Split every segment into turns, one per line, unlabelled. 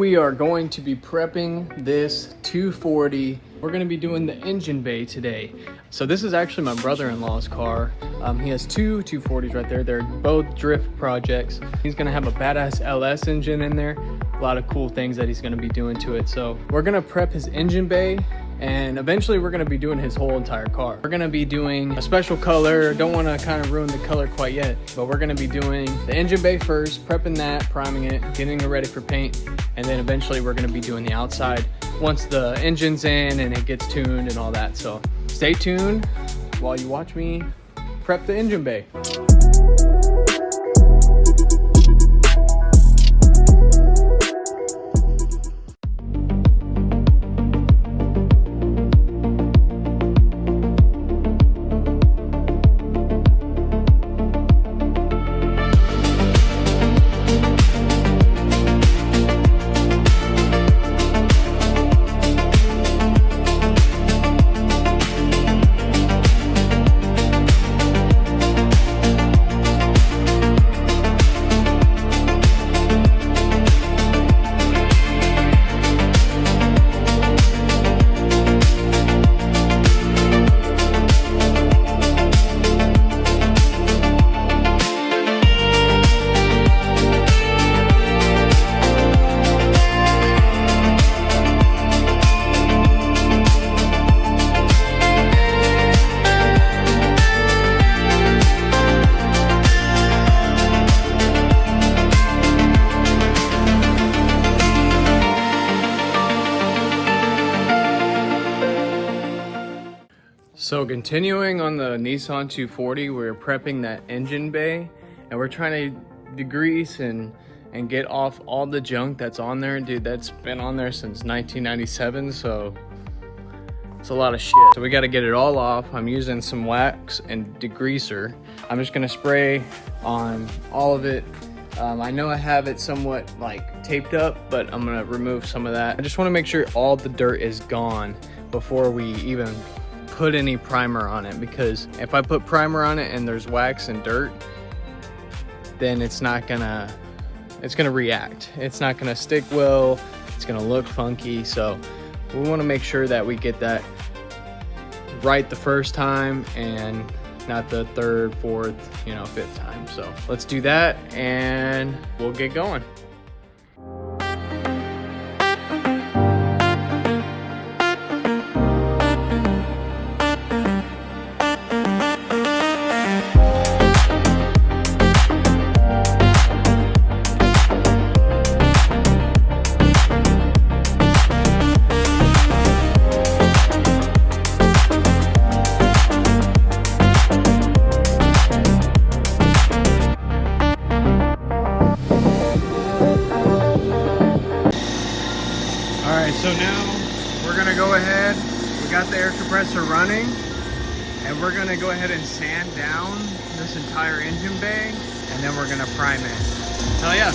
we are going to be prepping this 240. We're going to be doing the engine bay today. So this is actually my brother-in-law's car. He has two 240s right there. They're both drift projects. He's going to have a badass LS engine in there. A lot of cool things that he's going to be doing to it. So we're going to prep his engine bay, and eventually we're going to be doing his whole entire car. We're going to be doing a special color. Don't want to kind of ruin the color quite yet, but we're going to be doing the engine bay first, prepping that, priming it, getting it ready for paint, and then eventually we're going to be doing the outside once the engine's in and it gets tuned and all that. So stay tuned while you watch me prep the engine bay. So continuing on the Nissan 240, we're prepping that engine bay, and we're trying to degrease and get off all the junk that's on there. Dude, that's been on there since 1997, so it's a lot of shit. So we got to get it all off. I'm using some wax and degreaser. I'm just gonna spray on all of it. I know I have it somewhat like taped up, but I'm gonna remove some of that. I just want to make sure all the dirt is gone before we even put any primer on it, because if I put primer on it and there's wax and dirt, then it's gonna react. It's not gonna stick well, it's gonna look funky. So we want to make sure that we get that right the first time and not the third, fourth, fifth time. So let's do that and we'll get going. So now we're gonna go ahead, we got the air compressor running, and we're gonna go ahead and sand down this entire engine bay, and then we're gonna prime it. Hell yeah.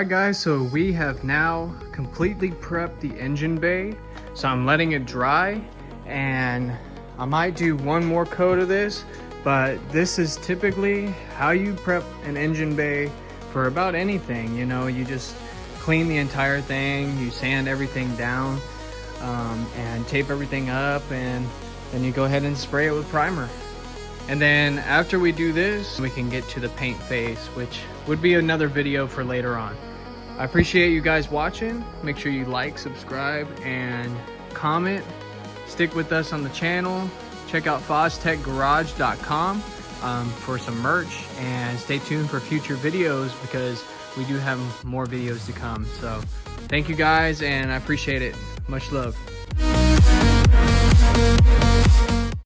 Alright guys, so we have now completely prepped the engine bay. So I'm letting it dry, and I might do one more coat of this, but this is typically how you prep an engine bay for about anything. You know, you just clean the entire thing, you sand everything down, and tape everything up, and then you go ahead and spray it with primer. And then after we do this, we can get to the paint phase, which would be another video for later on. I appreciate you guys watching. Make sure you like, subscribe, and comment. Stick with us on the channel. Check out FostechGarage.com for some merch, and stay tuned for future videos because we do have more videos to come. So thank you guys, and I appreciate it. Much love.